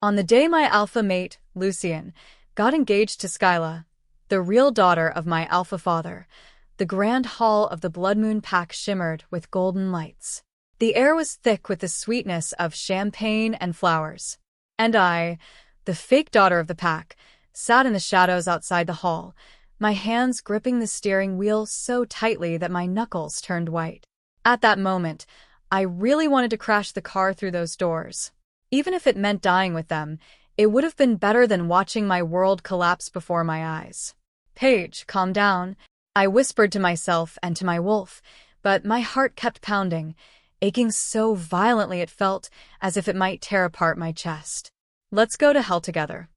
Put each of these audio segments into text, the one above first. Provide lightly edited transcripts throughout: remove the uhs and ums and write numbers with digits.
On the day my alpha mate, Lucien, got engaged to Skyla, the real daughter of my alpha father, the grand hall of the Bloodmoon Pack shimmered with golden lights. The air was thick with the sweetness of champagne and flowers. And I, the fake daughter of the pack, sat in the shadows outside the hall, my hands gripping the steering wheel so tightly that my knuckles turned white. At that moment, I really wanted to crash the car through those doors. Even if it meant dying with them, it would have been better than watching my world collapse before my eyes. "Paige, calm down," I whispered to myself and to my wolf, but my heart kept pounding, aching so violently it felt as if it might tear apart my chest. "Let's go to hell together."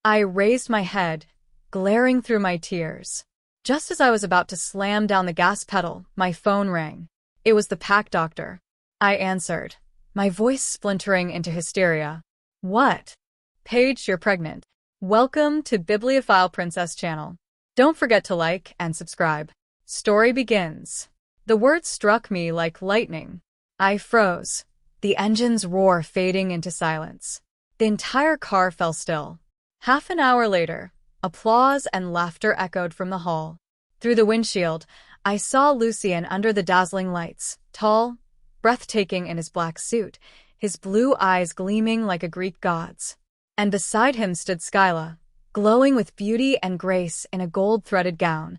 I raised my head, glaring through my tears. Just as I was about to slam down the gas pedal, my phone rang. It was the pack doctor. I answered, my voice splintering into hysteria. "What?" "Paige, you're pregnant. Welcome to Bibliophile Princess channel. Don't forget to like and subscribe." Story begins. The words struck me like lightning. I froze, the engine's roar fading into silence. The entire car fell still. Half an hour later, applause and laughter echoed from the hall. Through the windshield, I saw Lucien under the dazzling lights, tall, breathtaking in his black suit, his blue eyes gleaming like a Greek god's. And beside him stood Skyla, glowing with beauty and grace in a gold-threaded gown,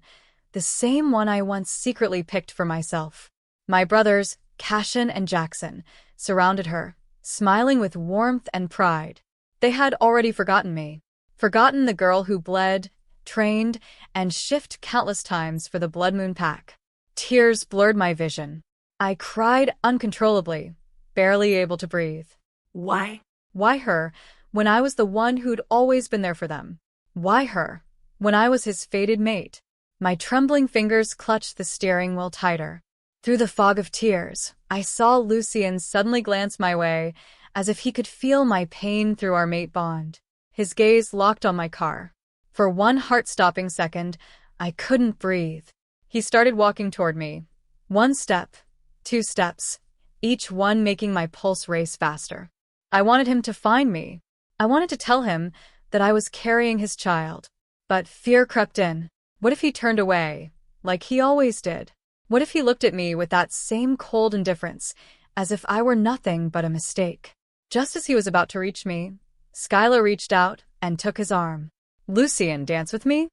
the same one I once secretly picked for myself. My brothers, Cashin and Jackson, surrounded her, smiling with warmth and pride. They had already forgotten me, forgotten the girl who bled, trained, and shift countless times for the Bloodmoon Pack. Tears blurred my vision. I cried uncontrollably, barely able to breathe. Why? Why her, when I was the one who'd always been there for them? Why her, when I was his fated mate? My trembling fingers clutched the steering wheel tighter. Through the fog of tears, I saw Lucien suddenly glance my way, as if he could feel my pain through our mate bond. His gaze locked on my car. For one heart-stopping second, I couldn't breathe. He started walking toward me. 1 step, 2 steps, each one making my pulse race faster. I wanted him to find me. I wanted to tell him that I was carrying his child. But fear crept in. What if he turned away, like he always did? What if he looked at me with that same cold indifference, as if I were nothing but a mistake? Just as he was about to reach me, Skyla reached out and took his arm. "Lucien, dance with me?"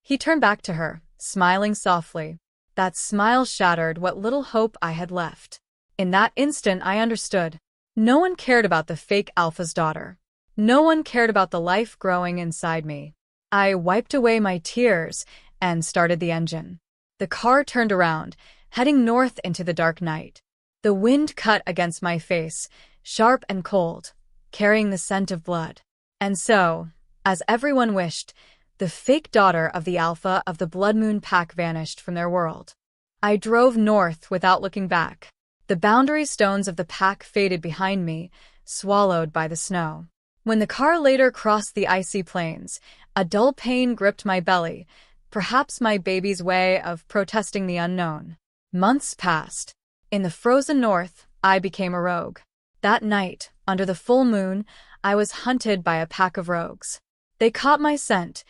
He turned back to her, smiling softly. That smile shattered what little hope I had left. In that instant, I understood. No one cared about the fake alpha's daughter. No one cared about the life growing inside me. I wiped away my tears and started the engine. The car turned around, heading north into the dark night. The wind cut against my face, sharp and cold, carrying the scent of blood. And so, as everyone wished, the fake daughter of the alpha of the Bloodmoon Pack vanished from their world. I drove north without looking back. The boundary stones of the pack faded behind me, swallowed by the snow. When the car later crossed the icy plains, a dull pain gripped my belly, perhaps my baby's way of protesting the unknown. Months passed. In the frozen north, I became a rogue. That night, under the full moon, I was hunted by a pack of rogues. They caught my scent,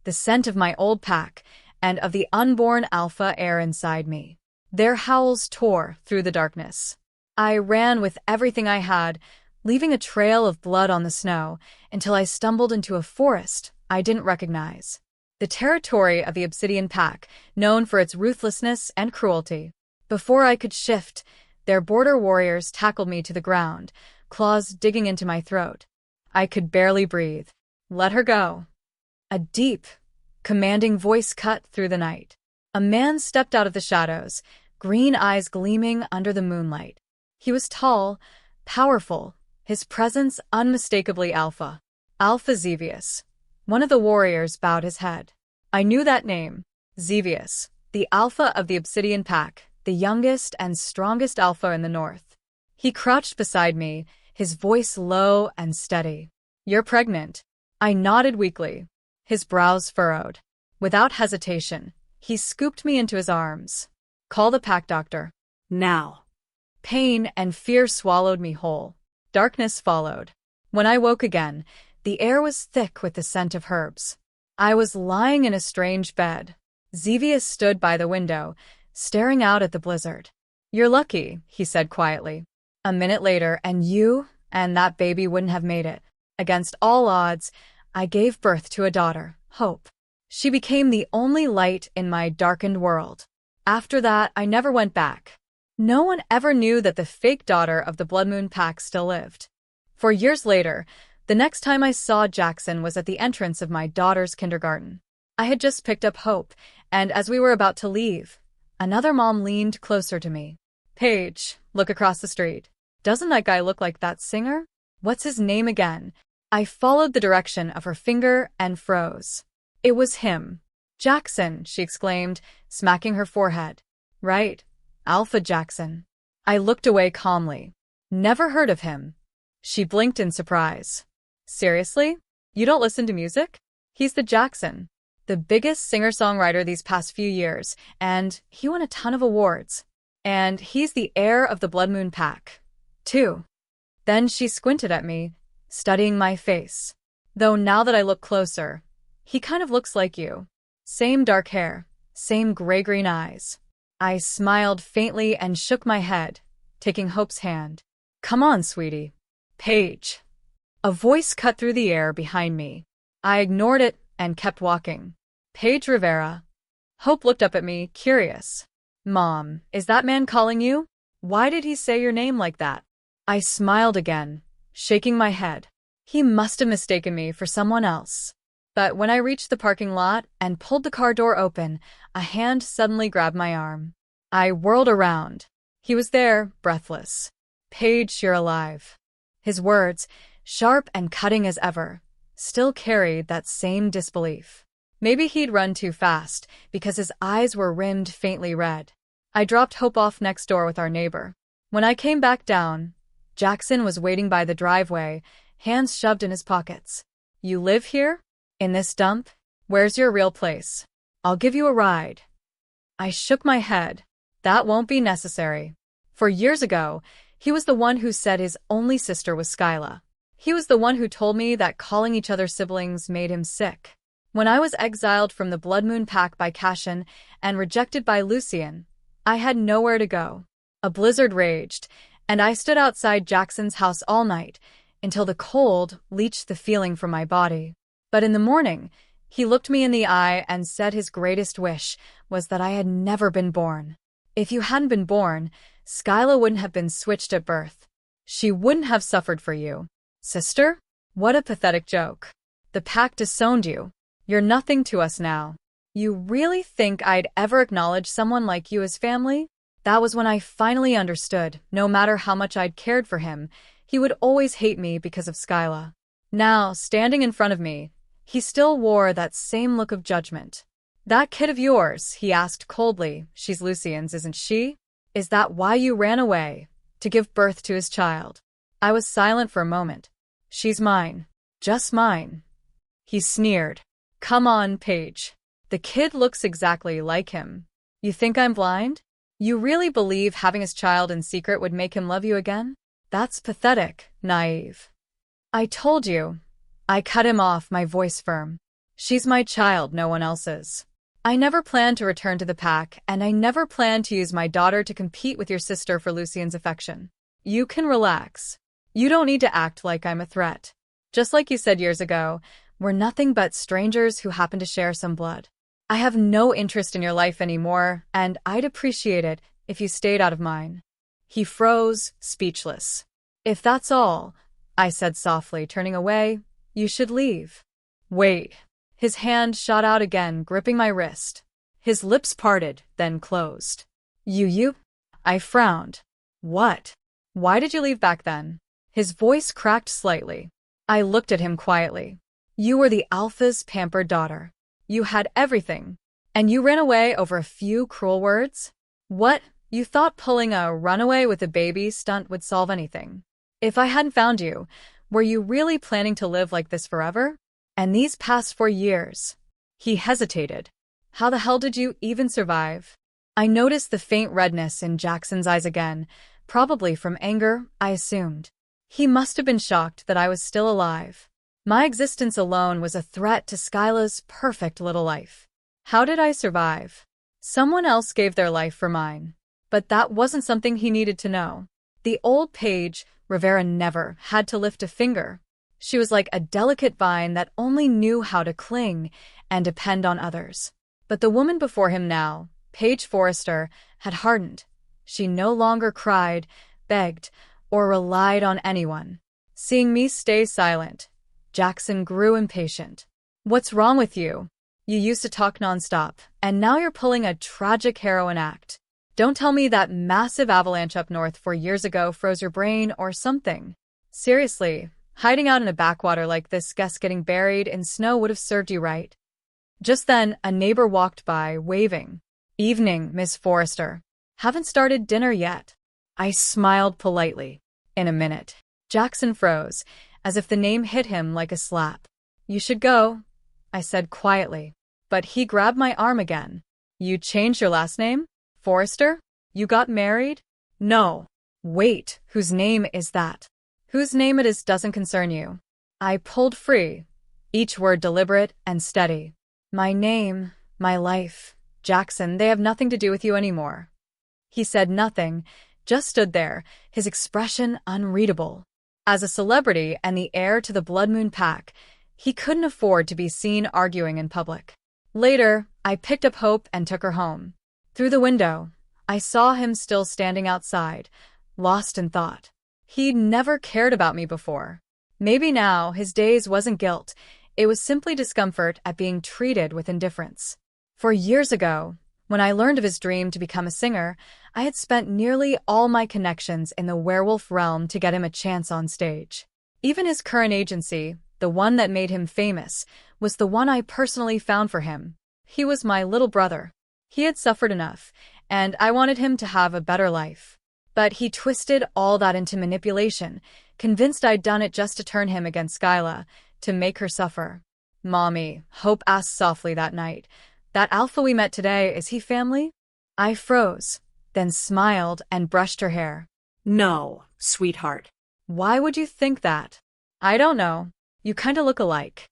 the scent of my old pack, and of the unborn alpha heir inside me. Their howls tore through the darkness. I ran with everything I had, leaving a trail of blood on the snow, until I stumbled into a forest I didn't recognize. The territory of the Obsidian Pack, known for its ruthlessness and cruelty. Before I could shift, their border warriors tackled me to the ground, claws digging into my throat. I could barely breathe. "Let her go." A deep, commanding voice cut through the night. A man stepped out of the shadows, green eyes gleaming under the moonlight. He was tall, powerful, his presence unmistakably alpha. Alpha Xevious. One of the warriors bowed his head. I knew that name. Xevious, the alpha of the Obsidian Pack, the youngest and strongest alpha in the north. He crouched beside me, his voice low and steady. "You're pregnant." I nodded weakly. His brows furrowed. Without hesitation, he scooped me into his arms. "Call the pack doctor." Now. Pain and fear swallowed me whole. Darkness followed. When I woke again, the air was thick with the scent of herbs. I was lying in a strange bed. Xevious stood by the window, staring out at the blizzard. "You're lucky," he said quietly. "A minute later, and you and that baby wouldn't have made it. Against all odds, I gave birth to a daughter, Hope. She became the only light in my darkened world. After that, I never went back. No one ever knew that the fake daughter of the Bloodmoon Pack still lived. For years later, the next time I saw Jackson was at the entrance of my daughter's kindergarten. I had just picked up Hope, and as we were about to leave, another mom leaned closer to me. "Paige, look across the street. Doesn't that guy look like that singer? What's his name again?" I followed the direction of her finger and froze. It was him. "Jackson," she exclaimed, smacking her forehead. "Right. Alpha Jackson." I looked away calmly. "Never heard of him." She blinked in surprise. "Seriously? You don't listen to music? He's the Jackson, the biggest singer-songwriter these past few years, and he won a ton of awards. And he's the heir of the Bloodmoon Pack, too." Then she squinted at me, studying my face. "Though now that I look closer, he kind of looks like you. Same dark hair, same gray-green eyes." I smiled faintly and shook my head, taking Hope's hand. "Come on, sweetie." "Paige." A voice cut through the air behind me. I ignored it and kept walking. "Paige Rivera." Hope looked up at me, curious. "Mom, is that man calling you? Why did he say your name like that?" I smiled again, shaking my head. He must have mistaken me for someone else. But when I reached the parking lot and pulled the car door open, a hand suddenly grabbed my arm. I whirled around. He was there, breathless. "Paige, you're alive." His words, sharp and cutting as ever, still carried that same disbelief. Maybe he'd run too fast, because his eyes were rimmed faintly red. I dropped Hope off next door with our neighbor. When I came back down, Jackson was waiting by the driveway, hands shoved in his pockets. "You live here? In this dump? Where's your real place? I'll give you a ride." I shook my head. "That won't be necessary." For years ago, he was the one who said his only sister was Skyla. He was the one who told me that calling each other siblings made him sick. When I was exiled from the Bloodmoon Pack by Cashin and rejected by Lucien, I had nowhere to go. A blizzard raged, and I stood outside Jackson's house all night, until the cold leached the feeling from my body. But in the morning, he looked me in the eye and said his greatest wish was that I had never been born. If you hadn't been born, Skyla wouldn't have been switched at birth. She wouldn't have suffered for you. Sister? What a pathetic joke. The pack disowned you. You're nothing to us now. You really think I'd ever acknowledge someone like you as family? That was when I finally understood, no matter how much I'd cared for him, he would always hate me because of Skyla. Now, standing in front of me, he still wore that same look of judgment. "That kid of yours," he asked coldly, "she's Lucien's, isn't she? Is that why you ran away? To give birth to his child?" I was silent for a moment. "She's mine. Just mine." He sneered. "Come on, Paige. The kid looks exactly like him. You think I'm blind? You really believe having his child in secret would make him love you again? That's pathetic, naive." "I told you." I cut him off, my voice firm. "She's my child, no one else's. I never planned to return to the pack, and I never planned to use my daughter to compete with your sister for Lucien's affection. You can relax. You don't need to act like I'm a threat. Just like you said years ago, we're nothing but strangers who happen to share some blood. I have no interest in your life anymore, and I'd appreciate it if you stayed out of mine." He froze, speechless. "If that's all," I said softly, turning away, "you should leave." "Wait." His hand shot out again, gripping my wrist. His lips parted, then closed. You? I frowned. "What? Why did you leave back then?" His voice cracked slightly. I looked at him quietly. "You were the Alpha's pampered daughter. You had everything. And you ran away over a few cruel words? What? You thought pulling a runaway with a baby stunt would solve anything? If I hadn't found you, were you really planning to live like this forever? And these past 4 years?" He hesitated. "How the hell did you even survive?" I noticed the faint redness in Jackson's eyes again, probably from anger, I assumed. He must have been shocked that I was still alive. My existence alone was a threat to Skyla's perfect little life. How did I survive? Someone else gave their life for mine. But that wasn't something he needed to know. The old Paige, Rivera never had to lift a finger. She was like a delicate vine that only knew how to cling and depend on others. But the woman before him now, Paige Forrester, had hardened. She no longer cried, begged, or relied on anyone. Seeing me stay silent, Jackson grew impatient. What's wrong with you? You used to talk nonstop, and now you're pulling a tragic heroine act. Don't tell me that massive avalanche up north 4 years ago froze your brain or something. Seriously, hiding out in a backwater like this, guess getting buried in snow would have served you right. Just then, a neighbor walked by, waving. Evening, Miss Forrester. Haven't started dinner yet. I smiled politely. In a minute. Jackson froze, as if the name hit him like a slap. You should go, I said quietly. But he grabbed my arm again. You changed your last name? Forrester? You got married? No. Wait, whose name is that? Whose name it is doesn't concern you. I pulled free, each word deliberate and steady. My name, my life, Jackson, they have nothing to do with you anymore. He said nothing, just stood there, his expression unreadable. As a celebrity and the heir to the Bloodmoon Pack, he couldn't afford to be seen arguing in public. Later, I picked up Hope and took her home. Through the window, I saw him still standing outside, lost in thought. He'd never cared about me before. Maybe now his daze wasn't guilt, it was simply discomfort at being treated with indifference. 4 years ago, when I learned of his dream to become a singer, I had spent nearly all my connections in the werewolf realm to get him a chance on stage. Even his current agency, the one that made him famous, was the one I personally found for him. He was my little brother. He had suffered enough, and I wanted him to have a better life. But he twisted all that into manipulation, convinced I'd done it just to turn him against Skyla, to make her suffer. Mommy, Hope asked softly that night, that alpha we met today, is he family? I froze, then smiled and brushed her hair. No, sweetheart. Why would you think that? I don't know. You kinda look alike.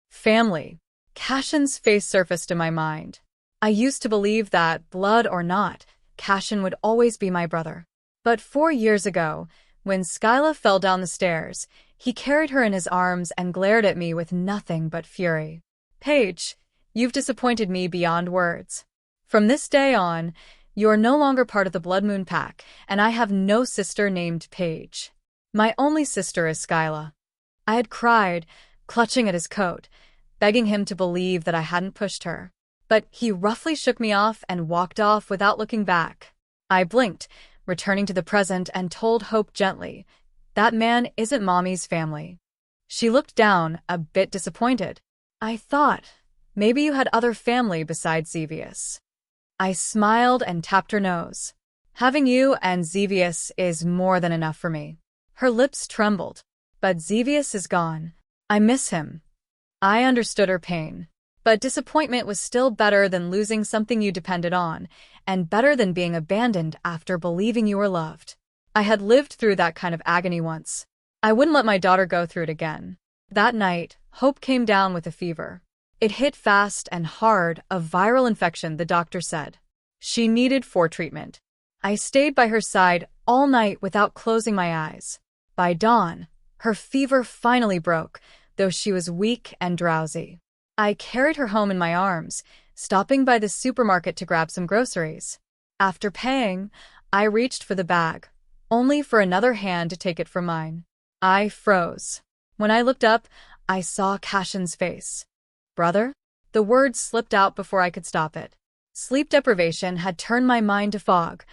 Family. Cashin's face surfaced in my mind. I used to believe that, blood or not, Cashin would always be my brother. But 4 years ago, when Skyla fell down the stairs, he carried her in his arms and glared at me with nothing but fury. Paige, you've disappointed me beyond words. From this day on, you're no longer part of the Bloodmoon Pack, and I have no sister named Paige. My only sister is Skyla. I had cried, clutching at his coat, begging him to believe that I hadn't pushed her. But he roughly shook me off and walked off without looking back. I blinked, returning to the present, and told Hope gently, that man isn't Mommy's family. She looked down, a bit disappointed. I thought, maybe you had other family besides Xevious. I smiled and tapped her nose. Having you and Xevious is more than enough for me. Her lips trembled. But Xevious is gone. I miss him. I understood her pain. But disappointment was still better than losing something you depended on, and better than being abandoned after believing you were loved. I had lived through that kind of agony once. I wouldn't let my daughter go through it again. That night, Hope came down with a fever. It hit fast and hard, a viral infection, the doctor said. She needed treatment. I stayed by her side all night without closing my eyes. By dawn, her fever finally broke, though she was weak and drowsy. I carried her home in my arms, stopping by the supermarket to grab some groceries. After paying, I reached for the bag, only for another hand to take it from mine. I froze. When I looked up, I saw Cashin's face. Brother? The words slipped out before I could stop it. Sleep deprivation had turned my mind to fog.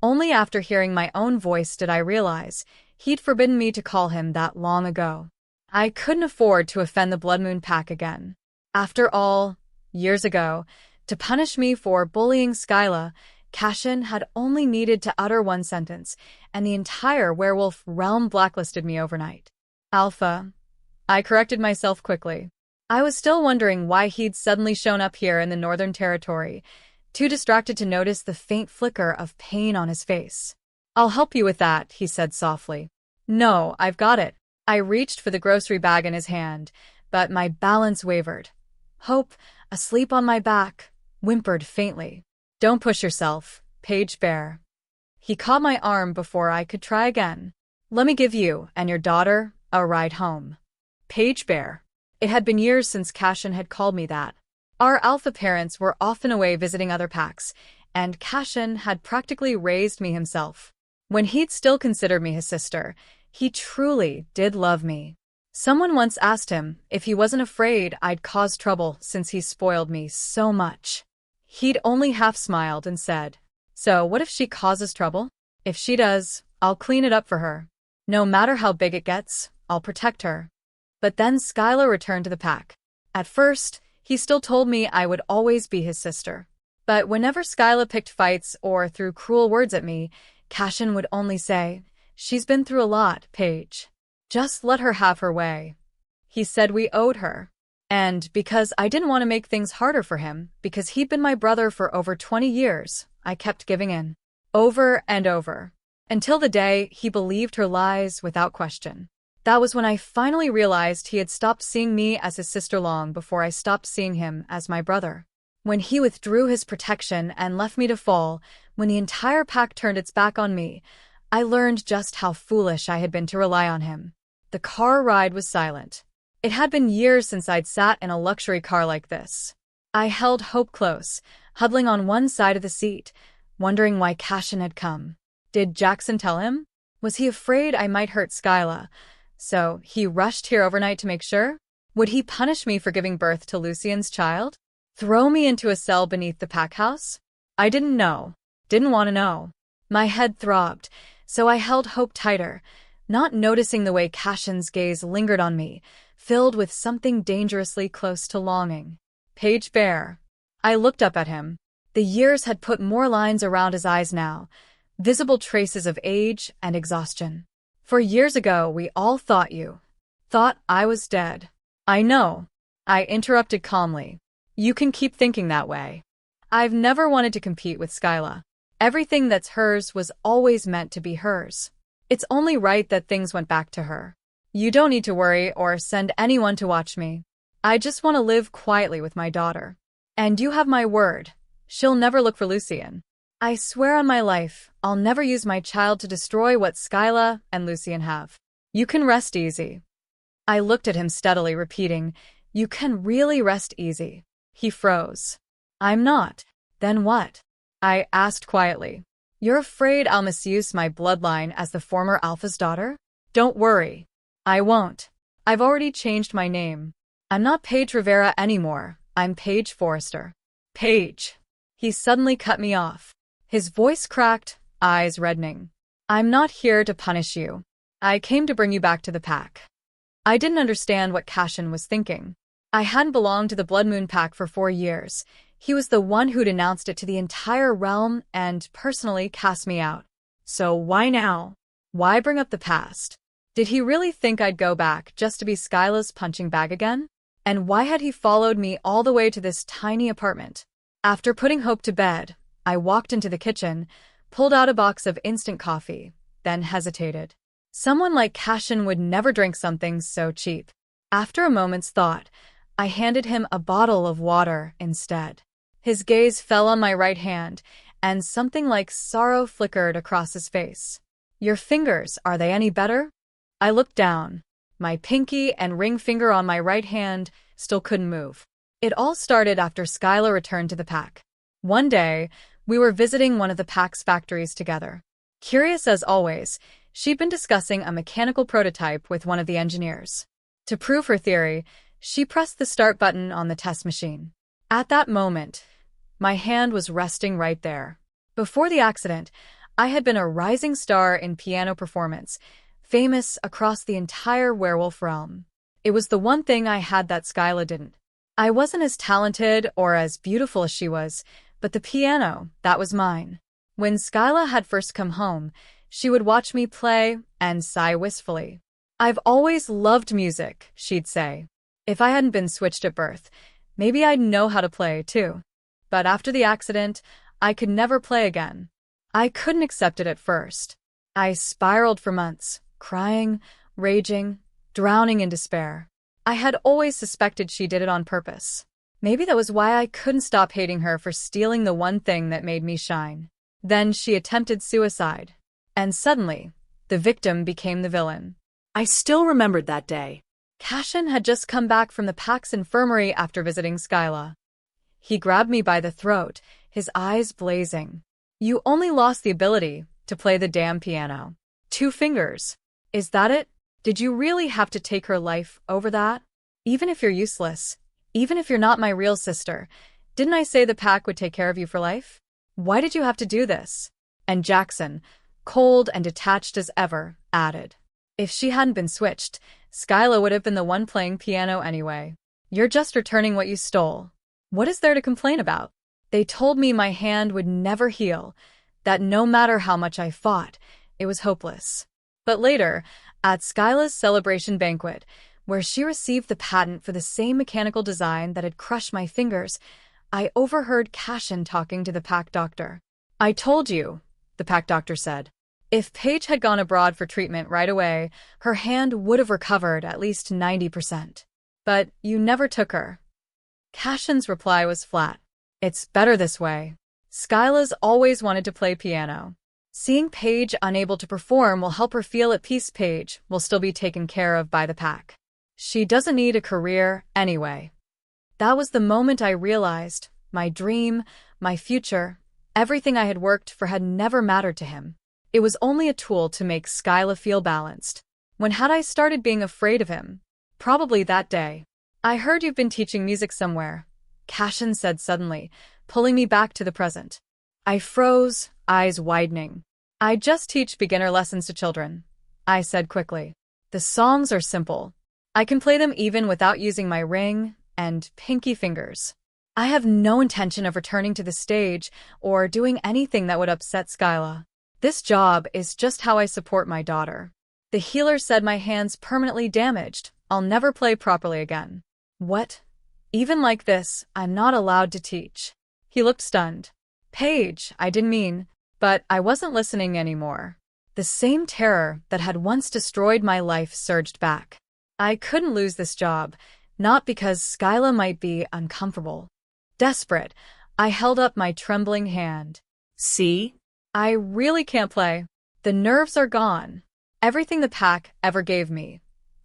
Only after hearing my own voice did I realize he'd forbidden me to call him that long ago. I couldn't afford to offend the Bloodmoon Pack again. After all, years ago, to punish me for bullying Skyla, Cashin had only needed to utter one sentence, and the entire werewolf realm blacklisted me overnight. Alpha. I corrected myself quickly. I was still wondering why he'd suddenly shown up here in the Northern Territory, too distracted to notice the faint flicker of pain on his face. I'll help you with that, he said softly. No, I've got it. I reached for the grocery bag in his hand, but my balance wavered. Hope, asleep on my back, whimpered faintly. Don't push yourself, Paige Bear. He caught my arm before I could try again. Let me give you and your daughter a ride home. Paige Bear. It had been years since Cashin had called me that. Our alpha parents were often away visiting other packs, and Cashin had practically raised me himself. When he'd still considered me his sister, he truly did love me. Someone once asked him if he wasn't afraid I'd cause trouble since he spoiled me so much. He'd only half smiled and said, "So what if she causes trouble? If she does, I'll clean it up for her. No matter how big it gets, I'll protect her." But then Skyla returned to the pack. At first, he still told me I would always be his sister. But whenever Skyla picked fights or threw cruel words at me, Cashin would only say, "She's been through a lot, Paige. Just let her have her way." He said we owed her. And because I didn't want to make things harder for him, because he'd been my brother for over 20 years, I kept giving in. Over and over. Until the day he believed her lies without question. That was when I finally realized he had stopped seeing me as his sister long before I stopped seeing him as my brother. When he withdrew his protection and left me to fall, when the entire pack turned its back on me, I learned just how foolish I had been to rely on him. The car ride was silent. It had been years since I'd sat in a luxury car like this. I held Hope close, huddling on one side of the seat, wondering why Cashin had come. Did Jackson tell him? Was he afraid I might hurt Skyla? So he rushed here overnight to make sure? Would he punish me for giving birth to Lucien's child? Throw me into a cell beneath the pack house? I didn't know. Didn't want to know. My head throbbed, so I held Hope tighter, not noticing the way Cashin's gaze lingered on me, filled with something dangerously close to longing. Paige Bear. I looked up at him. The years had put more lines around his eyes now, visible traces of age and exhaustion. For years ago, we all thought I was dead. I know. I interrupted calmly. You can keep thinking that way. I've never wanted to compete with Skyla. Everything that's hers was always meant to be hers. It's only right that things went back to her. You don't need to worry or send anyone to watch me. I just want to live quietly with my daughter. And you have my word. She'll never look for Lucien. I swear on my life, I'll never use my child to destroy what Skyla and Lucien have. You can rest easy. I looked at him steadily, repeating, "You can really rest easy." He froze. "I'm not." "Then what?" I asked quietly. "You're afraid I'll misuse my bloodline as the former Alpha's daughter?" "Don't worry. I won't. I've already changed my name. I'm not Paige Rivera anymore. I'm Paige Forrester." "Paige." He suddenly cut me off. His voice cracked, eyes reddening. "I'm not here to punish you. I came to bring you back to the pack." I didn't understand what Cashin was thinking. I hadn't belonged to the Bloodmoon Pack for 4 years. He was the one who'd announced it to the entire realm and personally cast me out. So why now? Why bring up the past? Did he really think I'd go back just to be Skyla's punching bag again? And why had he followed me all the way to this tiny apartment? After putting Hope to bed, I walked into the kitchen, pulled out a box of instant coffee, then hesitated. Someone like Cashin would never drink something so cheap. After a moment's thought, I handed him a bottle of water instead. His gaze fell on my right hand, and something like sorrow flickered across his face. "Your fingers, are they any better?" I looked down. My pinky and ring finger on my right hand still couldn't move. It all started after Skyla returned to the pack. One day, we were visiting one of the pack's factories together. Curious as always, she'd been discussing a mechanical prototype with one of the engineers. To prove her theory, she pressed the start button on the test machine. At that moment, my hand was resting right there. Before the accident, I had been a rising star in piano performance, famous across the entire werewolf realm. It was the one thing I had that Skyla didn't. I wasn't as talented or as beautiful as she was, but the piano, that was mine. When Skyla had first come home, she would watch me play and sigh wistfully. "I've always loved music," she'd say. If I hadn't been switched at birth, maybe I'd know how to play, too. But after the accident, I could never play again. I couldn't accept it at first. I spiraled for months, crying, raging, drowning in despair. I had always suspected she did it on purpose. Maybe that was why I couldn't stop hating her for stealing the one thing that made me shine. Then she attempted suicide. And suddenly, the victim became the villain. I still remembered that day. Cashin had just come back from the Pack's infirmary after visiting Skyla. He grabbed me by the throat, his eyes blazing. You only lost the ability to play the damn piano. 2 fingers. Is that it? Did you really have to take her life over that? Even if you're useless, even if you're not my real sister, didn't I say the Pack would take care of you for life? Why did you have to do this? And Jackson, cold and detached as ever, added. If she hadn't been switched, Skyla would have been the one playing piano anyway. You're just returning what you stole. What is there to complain about? They told me my hand would never heal, that no matter how much I fought, it was hopeless. But later, at Skyla's celebration banquet, where she received the patent for the same mechanical design that had crushed my fingers, I overheard Cashin talking to the Pack doctor. I told you, the Pack doctor said. If Paige had gone abroad for treatment right away, her hand would have recovered at least 90%. But you never took her. Cashin's reply was flat. It's better this way. Skyla's always wanted to play piano. Seeing Paige unable to perform will help her feel at peace. Paige will still be taken care of by the Pack. She doesn't need a career anyway. That was the moment I realized my dream, my future, everything I had worked for had never mattered to him. It was only a tool to make Skyla feel balanced. When had I started being afraid of him? Probably that day. I heard you've been teaching music somewhere, Cashin said suddenly, pulling me back to the present. I froze, eyes widening. I just teach beginner lessons to children, I said quickly. The songs are simple. I can play them even without using my ring and pinky fingers. I have no intention of returning to the stage or doing anything that would upset Skyla. This job is just how I support my daughter. The healer said my hand's permanently damaged. I'll never play properly again. What? Even like this, I'm not allowed to teach. He looked stunned. Paige, I didn't mean, but I wasn't listening anymore. The same terror that had once destroyed my life surged back. I couldn't lose this job, not because Skyla might be uncomfortable. Desperate, I held up my trembling hand. See? I really can't play. The nerves are gone. Everything the Pack ever gave me,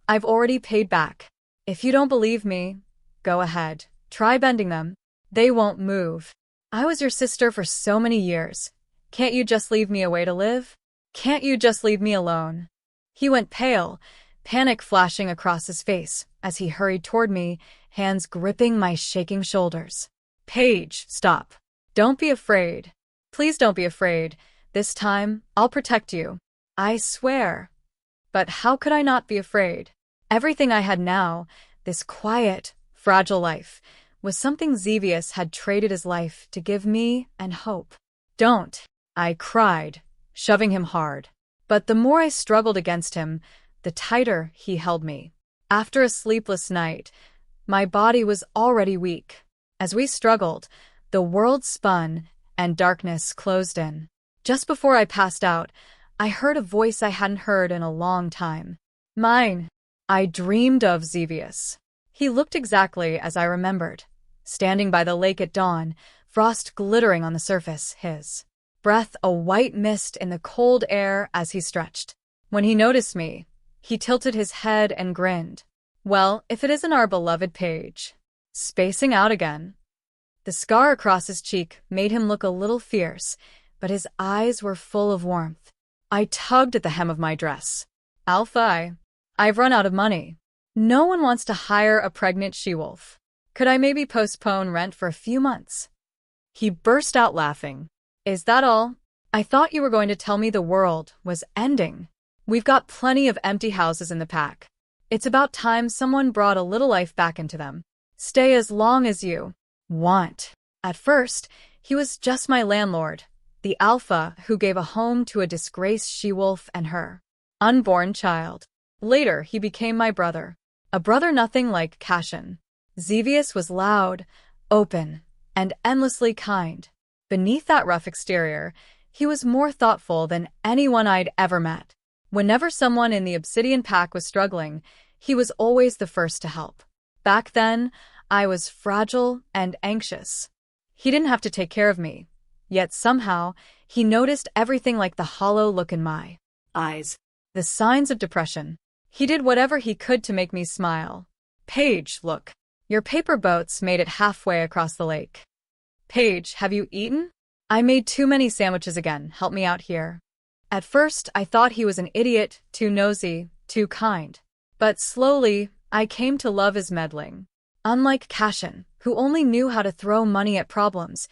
I've already paid back. If you don't believe me, go ahead. Try bending them. They won't move. I was your sister for so many years. Can't you just leave me a way to live? Can't you just leave me alone? He went pale, panic flashing across his face as he hurried toward me, hands gripping my shaking shoulders. Paige, stop. Don't be afraid. Please don't be afraid. This time, I'll protect you. I swear. But how could I not be afraid? Everything I had now, this quiet, fragile life, was something Xevious had traded his life to give me and hope. Don't, I cried, shoving him hard. But the more I struggled against him, the tighter he held me. After a sleepless night, my body was already weak. As we struggled, the world spun and darkness closed in. Just before I passed out, I heard a voice I hadn't heard in a long time. Mine. I dreamed of Xevious. He looked exactly as I remembered. Standing by the lake at dawn, frost glittering on the surface, his breath a white mist in the cold air as he stretched. When he noticed me, he tilted his head and grinned. Well, if it isn't our beloved Paige. Spacing out again. The scar across his cheek made him look a little fierce, but his eyes were full of warmth. I tugged at the hem of my dress. Alpha, I've run out of money. No one wants to hire a pregnant she-wolf. Could I maybe postpone rent for a few months? He burst out laughing. Is that all? I thought you were going to tell me the world was ending. We've got plenty of empty houses in the Pack. It's about time someone brought a little life back into them. Stay as long as you want. At first, he was just my landlord, the alpha who gave a home to a disgraced she-wolf and her unborn child. Later, he became my brother. A brother nothing like Cashin. Xevious was loud, open, and endlessly kind. Beneath that rough exterior, he was more thoughtful than anyone I'd ever met. Whenever someone in the Obsidian Pack was struggling, he was always the first to help. Back then, I was fragile and anxious. He didn't have to take care of me. Yet somehow, he noticed everything like the hollow look in my eyes. the signs of depression. He did whatever he could to make me smile. Paige, look. Your paper boats made it halfway across the lake. Paige, have you eaten? I made too many sandwiches again. Help me out here. At first, I thought he was an idiot, too nosy, too kind. But slowly, I came to love his meddling. Unlike Cashin, who only knew how to throw money at problems,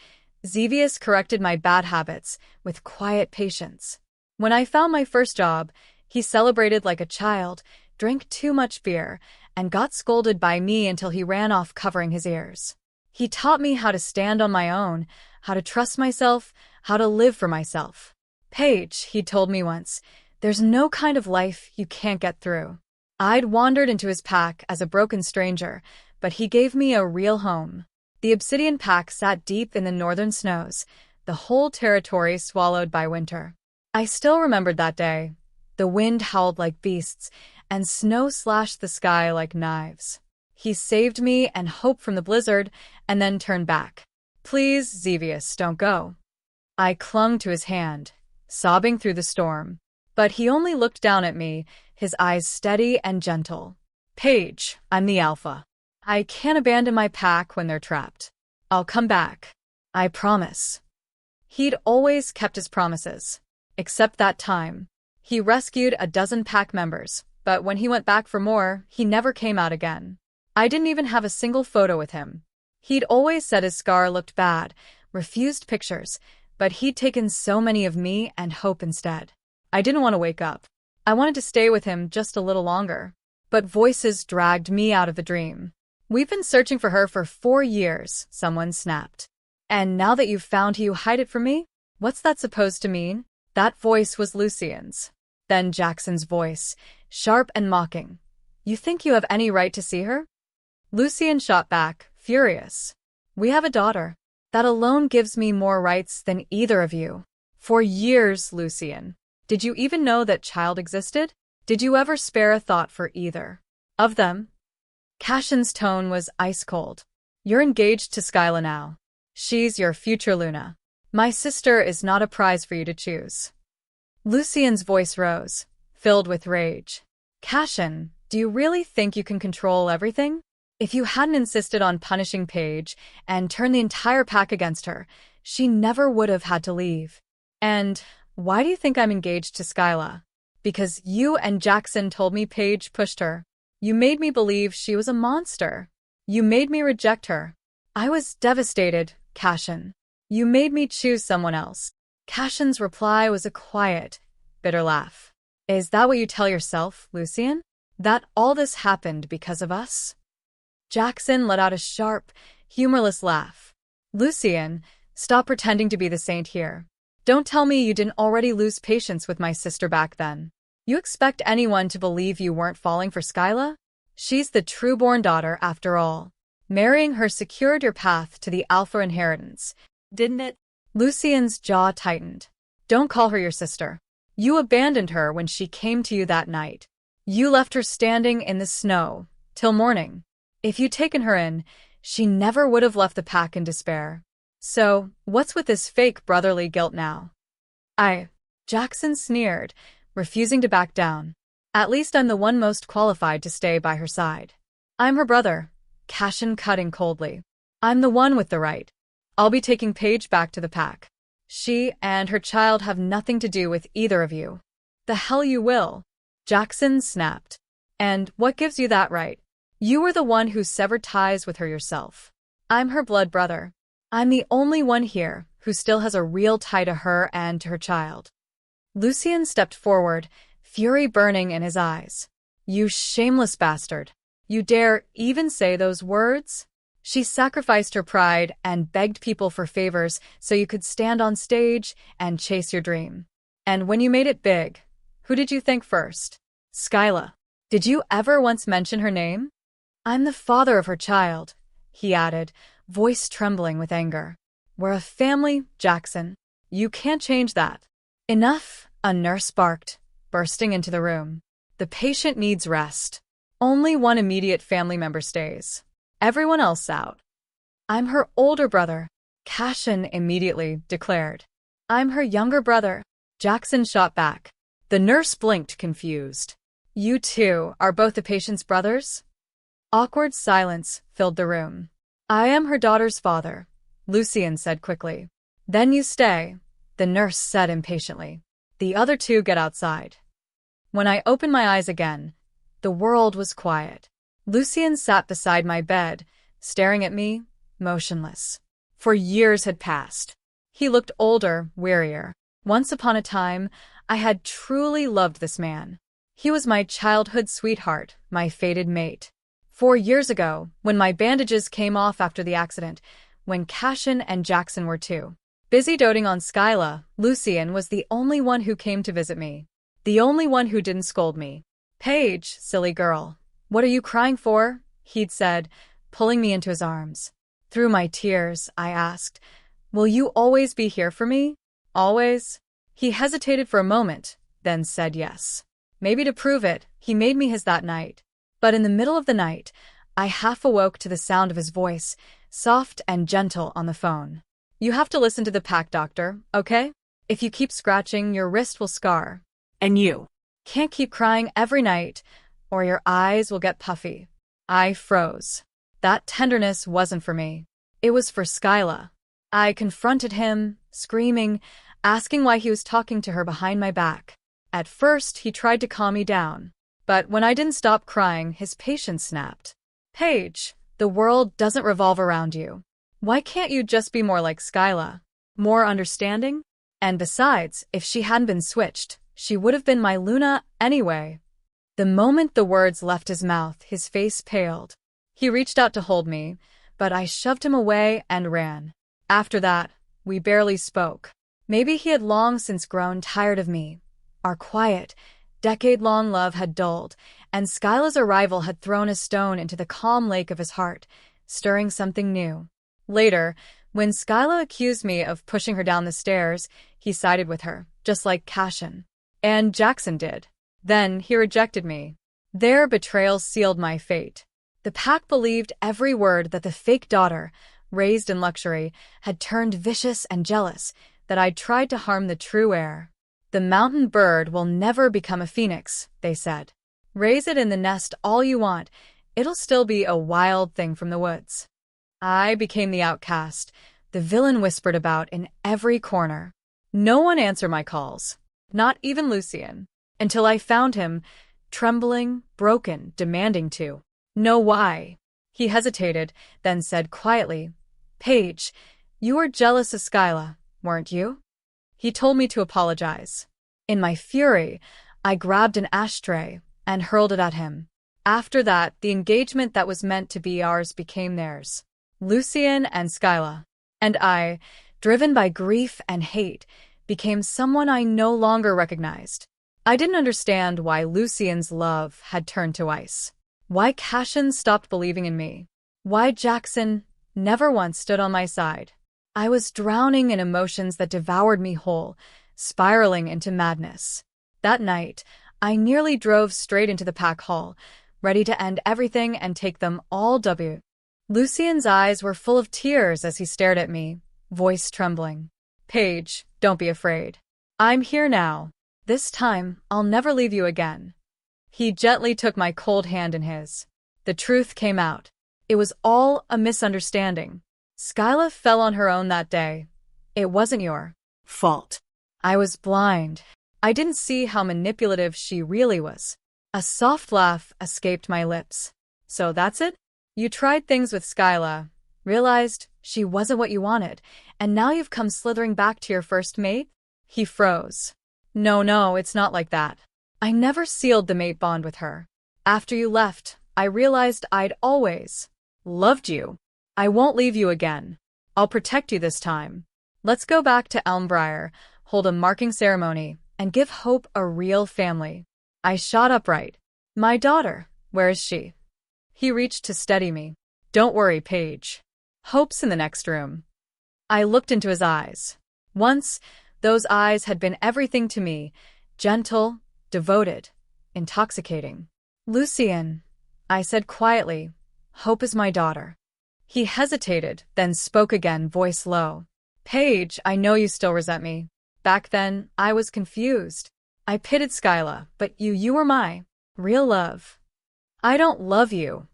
Xevious corrected my bad habits with quiet patience. When I found my first job, he celebrated like a child, drank too much beer, and got scolded by me until he ran off covering his ears. He taught me how to stand on my own, how to trust myself, how to live for myself. Paige, he told me once, there's no kind of life you can't get through. I'd wandered into his pack as a broken stranger, but he gave me a real home. The Obsidian Pack sat deep in the northern snows, the whole territory swallowed by winter. I still remembered that day. The wind howled like beasts, and snow slashed the sky like knives. He saved me and hope from the blizzard, and then turned back. Please, Xevious, don't go. I clung to his hand, sobbing through the storm. But he only looked down at me, his eyes steady and gentle. Paige, I'm the Alpha. I can't abandon my pack when they're trapped. I'll come back. I promise. He'd always kept his promises. Except that time. He rescued a dozen pack members, but when he went back for more, he never came out again. I didn't even have a single photo with him. He'd always said his scar looked bad, refused pictures, but he'd taken so many of me and Hope instead. I didn't want to wake up. I wanted to stay with him just a little longer. But voices dragged me out of the dream. We've been searching for her for 4 years, someone snapped. And now that you've found her, you hide it from me? What's that supposed to mean? That voice was Lucien's. Then Jackson's voice, sharp and mocking. You think you have any right to see her? Lucien shot back, furious. We have a daughter. That alone gives me more rights than either of you. For years, Lucien. Did you even know that child existed? Did you ever spare a thought for either of them? Cashin's tone was ice cold. You're engaged to Skyla now. She's your future Luna. My sister is not a prize for you to choose. Lucien's voice rose, filled with rage. Cashin, do you really think you can control everything? If you hadn't insisted on punishing Paige and turned the entire pack against her, she never would have had to leave. And why do you think I'm engaged to Skyla? Because you and Jackson told me Paige pushed her. You made me believe she was a monster. You made me reject her. I was devastated, Cashin. You made me choose someone else. Cashin's reply was a quiet, bitter laugh. Is that what you tell yourself, Lucien? That all this happened because of us? Jackson let out a sharp, humorless laugh. Lucien, stop pretending to be the saint here. Don't tell me you didn't already lose patience with my sister back then. You expect anyone to believe you weren't falling for Skyla? She's the true-born daughter, after all. Marrying her secured your path to the Alpha inheritance, didn't it? Lucien's jaw tightened. Don't call her your sister. You abandoned her when she came to you that night. You left her standing in the snow, till morning. If you'd taken her in, she never would have left the pack in despair. So, what's with this fake brotherly guilt now? Jackson sneered, refusing to back down. At least I'm the one most qualified to stay by her side. I'm her brother, Cashin cut in coldly. I'm the one with the right. I'll be taking Paige back to the pack. She and her child have nothing to do with either of you. The hell you will, Jackson snapped. And what gives you that right? You were the one who severed ties with her yourself. I'm her blood brother. I'm the only one here who still has a real tie to her and to her child. Lucien stepped forward, fury burning in his eyes. You shameless bastard. You dare even say those words? She sacrificed her pride and begged people for favors so you could stand on stage and chase your dream. And when you made it big, who did you think first? Skyla. Did you ever once mention her name? I'm the father of her child, he added, voice trembling with anger. We're a family, Jackson. You can't change that. Enough, a nurse barked. bursting into the room. The patient needs rest. Only one immediate family member stays. Everyone else out. I'm her older brother, Cashin immediately declared. I'm her younger brother, Jackson shot back. The nurse blinked, confused. You two are both the patient's brothers? Awkward silence filled the room. I am her daughter's father, Lucien said quickly. Then you stay, the nurse said impatiently. The other two get outside. When I opened my eyes again, the world was quiet. Lucien sat beside my bed, staring at me, motionless. For years had passed. He looked older, wearier. Once upon a time, I had truly loved this man. He was my childhood sweetheart, my fated mate. 4 years ago, when my bandages came off after the accident, when Cashin and Jackson were too busy doting on Skyla, Lucien was the only one who came to visit me. The only one who didn't scold me. Paige, silly girl. What are you crying for? He'd said, pulling me into his arms. Through my tears, I asked, will you always be here for me? Always? He hesitated for a moment, then said yes. Maybe to prove it, he made me his that night. But in the middle of the night, I half awoke to the sound of his voice, soft and gentle on the phone. You have to listen to the pack, doctor, okay? If you keep scratching, your wrist will scar. And you can't keep crying every night, or your eyes will get puffy. I froze. That tenderness wasn't for me. It was for Skyla. I confronted him, screaming, asking why he was talking to her behind my back. At first, he tried to calm me down. But when I didn't stop crying, his patience snapped. Paige, the world doesn't revolve around you. Why can't you just be more like Skyla? More understanding? And besides, if she hadn't been switched, she would have been my Luna anyway. The moment the words left his mouth, his face paled. He reached out to hold me, but I shoved him away and ran. After that, we barely spoke. Maybe he had long since grown tired of me. Our quiet, decade-long love had dulled, and Skyla's arrival had thrown a stone into the calm lake of his heart, stirring something new. Later, when Skyla accused me of pushing her down the stairs, he sided with her, just like Cashin. And Jackson did. Then he rejected me. Their betrayal sealed my fate. The pack believed every word that the fake daughter, raised in luxury, had turned vicious and jealous, that I'd tried to harm the true heir. The mountain bird will never become a phoenix, they said. Raise it in the nest all you want, it'll still be a wild thing from the woods. I became the outcast, the villain whispered about in every corner. No one answered my calls, not even Lucien, until I found him, trembling, broken, demanding to know why. He hesitated, then said quietly, Paige, you were jealous of Skyla, weren't you? He told me to apologize. In my fury, I grabbed an ashtray and hurled it at him. After that, the engagement that was meant to be ours became theirs. Lucien and Skyla. And I, driven by grief and hate, became someone I no longer recognized. I didn't understand why Lucien's love had turned to ice. Why Cashin stopped believing in me. Why Jackson never once stood on my side. I was drowning in emotions that devoured me whole, spiraling into madness. That night, I nearly drove straight into the pack hall, ready to end everything and take them all W. Lucien's eyes were full of tears as he stared at me, voice trembling. Paige, don't be afraid. I'm here now. This time, I'll never leave you again. He gently took my cold hand in his. The truth came out. It was all a misunderstanding. Skyla fell on her own that day. It wasn't your fault. I was blind. I didn't see how manipulative she really was. A soft laugh escaped my lips. So that's it? You tried things with Skyla, realized she wasn't what you wanted, and now you've come slithering back to your first mate? He froze. No, it's not like that. I never sealed the mate bond with her. After you left, I realized I'd always loved you. I won't leave you again. I'll protect you this time. Let's go back to Elmbriar, hold a marking ceremony, and give Hope a real family. I shot upright. My daughter, where is she? He reached to steady me. Don't worry, Paige. Hope's in the next room. I looked into his eyes. Once, those eyes had been everything to me, gentle, devoted, intoxicating. Lucien, I said quietly, Hope is my daughter. He hesitated, then spoke again, voice low. Paige, I know you still resent me. Back then, I was confused. I pitied Skyla, but you were my real love. I don't love you.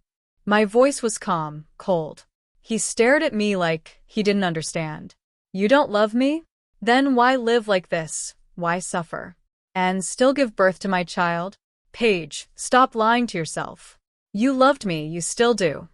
My voice was calm, cold. He stared at me like he didn't understand. You don't love me? Then why live like this? Why suffer? And still give birth to my child? Paige, stop lying to yourself. You loved me, you still do.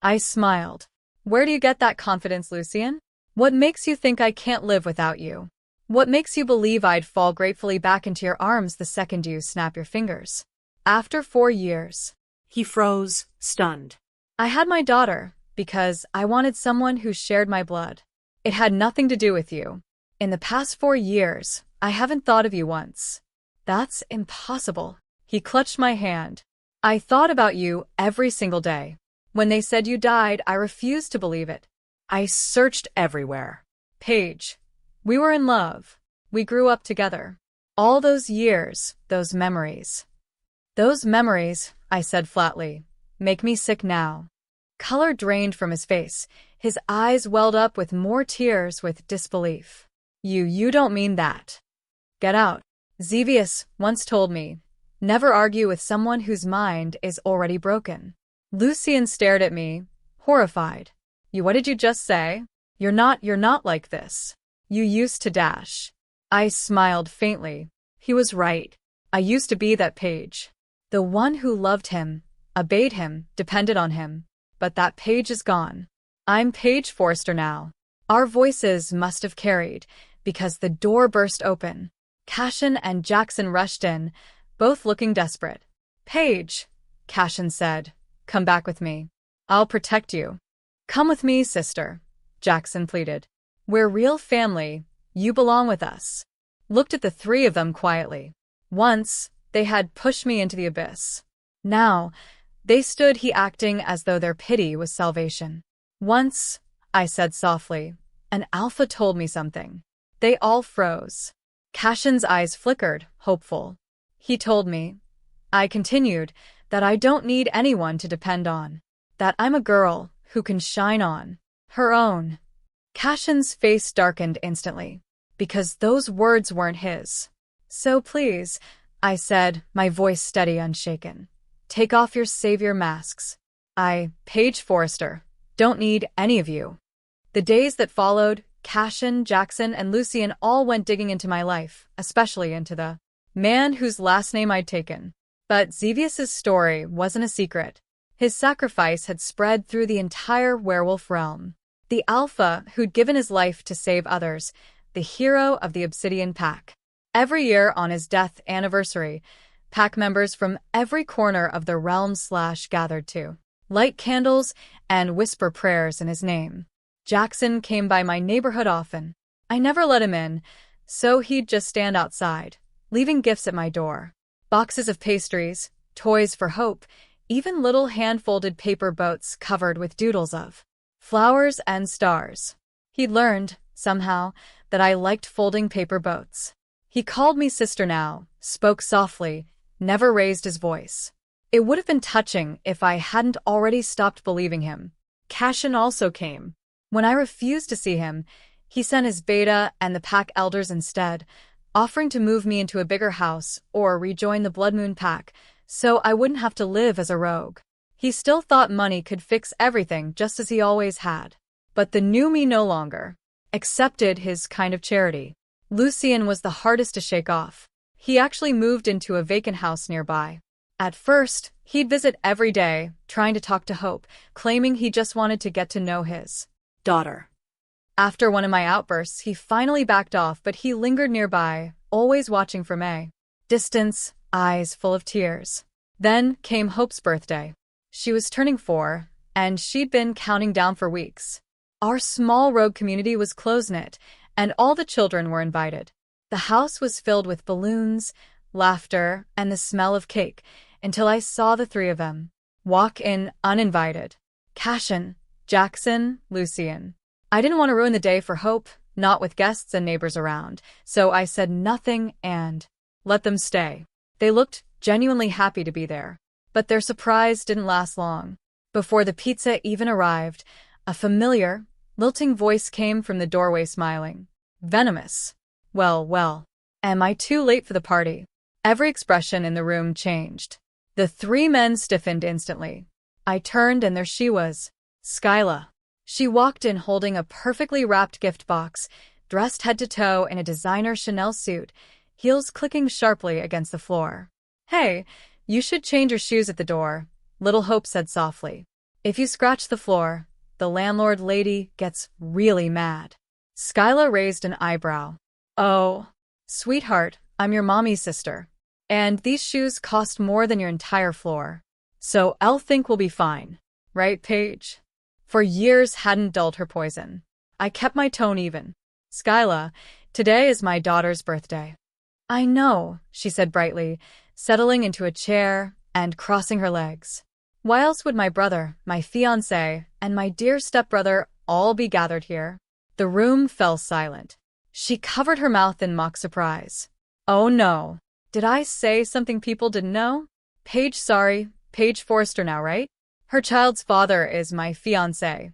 I smiled. Where do you get that confidence, Lucien? What makes you think I can't live without you? What makes you believe I'd fall gratefully back into your arms the second you snap your fingers? After 4 years. He froze, stunned. I had my daughter because I wanted someone who shared my blood. It had nothing to do with you. In the past 4 years, I haven't thought of you once. That's impossible. He clutched my hand. I thought about you every single day. When they said you died, I refused to believe it. I searched everywhere. Paige, we were in love. We grew up together. All those years, those memories. Those memories, I said flatly, make me sick now. Color drained from his face. His eyes welled up with more tears with disbelief. You don't mean that. Get out. Xevious once told me, never argue with someone whose mind is already broken. Lucien stared at me, horrified. What did you just say? You're not like this. You used to dash. I smiled faintly. He was right. I used to be that Paige. The one who loved him, obeyed him, depended on him. But that Paige is gone. I'm Paige Forrester now. Our voices must have carried, because the door burst open. Cashin and Jackson rushed in, both looking desperate. Paige, Cashin said, come back with me. I'll protect you. Come with me, sister, Jackson pleaded. We're real family. You belong with us. Looked at the three of them quietly. Once, they had pushed me into the abyss. Now, they stood acting as though their pity was salvation. Once, I said softly, an alpha told me something. They all froze. Cashin's eyes flickered, hopeful. He told me, I continued, that I don't need anyone to depend on. That I'm a girl who can shine on her own. Cashin's face darkened instantly, because those words weren't his. So please, I said, my voice steady, unshaken. Take off your savior masks. I, Paige Forrester, don't need any of you. The days that followed, Cashin, Jackson, and Lucien all went digging into my life, especially into the man whose last name I'd taken. But Xevious's story wasn't a secret. His sacrifice had spread through the entire werewolf realm. The alpha who'd given his life to save others, the hero of the Obsidian Pack. Every year on his death anniversary, pack members from every corner of the realm gathered to light candles and whisper prayers in his name. Jackson came by my neighborhood often. I never let him in, so he'd just stand outside, leaving gifts at my door. Boxes of pastries, toys for hope, even little hand-folded paper boats covered with doodles of flowers and stars. He'd learned, somehow, that I liked folding paper boats. He called me sister now, spoke softly, never raised his voice. It would have been touching if I hadn't already stopped believing him. Cashin also came. When I refused to see him, he sent his beta and the pack elders instead, offering to move me into a bigger house or rejoin the Bloodmoon Pack, so I wouldn't have to live as a rogue. He still thought money could fix everything just as he always had. But the new me no longer accepted his kind of charity. Lucien was the hardest to shake off. He actually moved into a vacant house nearby. At first, he'd visit every day, trying to talk to Hope, claiming he just wanted to get to know his daughter. After one of my outbursts, he finally backed off, but he lingered nearby, always watching from a distance, eyes full of tears. Then came Hope's birthday. She was turning 4, and she'd been counting down for weeks. Our small rogue community was close-knit, and all the children were invited. The house was filled with balloons, laughter, and the smell of cake, until I saw the three of them walk in uninvited. Cashin, Jackson, Lucien. I didn't want to ruin the day for Hope, not with guests and neighbors around, so I said nothing and let them stay. They looked genuinely happy to be there. But their surprise didn't last long. Before the pizza even arrived, a familiar, lilting voice came from the doorway smiling. Venomous. Well, well. Am I too late for the party? Every expression in the room changed. The three men stiffened instantly. I turned and there she was. Skyla. She walked in holding a perfectly wrapped gift box, dressed head to toe in a designer Chanel suit, heels clicking sharply against the floor. Hey, you should change your shoes at the door, Little Hope said softly. If you scratch the floor, the landlord lady gets really mad. Skyla raised an eyebrow. Oh, sweetheart, I'm your mommy's sister. And these shoes cost more than your entire floor. So I'll think we'll be fine. Right, Paige? For years hadn't dulled her poison. I kept my tone even. Skyla, today is my daughter's birthday. I know, she said brightly, settling into a chair and crossing her legs. Why else would my brother, my fiancé, and my dear stepbrother all be gathered here? The room fell silent. She covered her mouth in mock surprise. Oh no. Did I say something people didn't know? Paige Forrester now, right? Her child's father is my fiancé,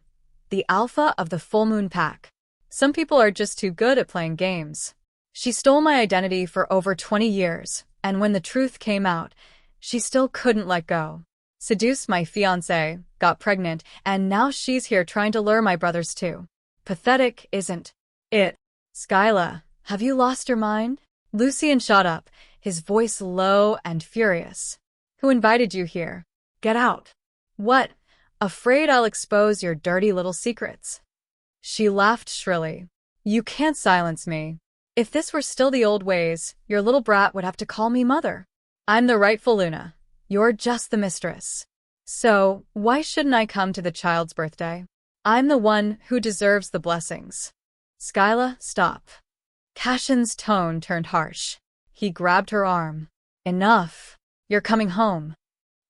the alpha of the Bloodmoon Pack. Some people are just too good at playing games. She stole my identity for over 20 years, and when the truth came out, she still couldn't let go. Seduced my fiancé, got pregnant, and now she's here trying to lure my brothers too. Pathetic, isn't it? Skyla, have you lost your mind? Lucien shot up, his voice low and furious. Who invited you here? Get out. What? Afraid I'll expose your dirty little secrets? She laughed shrilly. You can't silence me. If this were still the old ways, your little brat would have to call me mother. I'm the rightful Luna. You're just the mistress. So, why shouldn't I come to the child's birthday? I'm the one who deserves the blessings. Skyla, stop. Cashin's tone turned harsh. He grabbed her arm. Enough. You're coming home.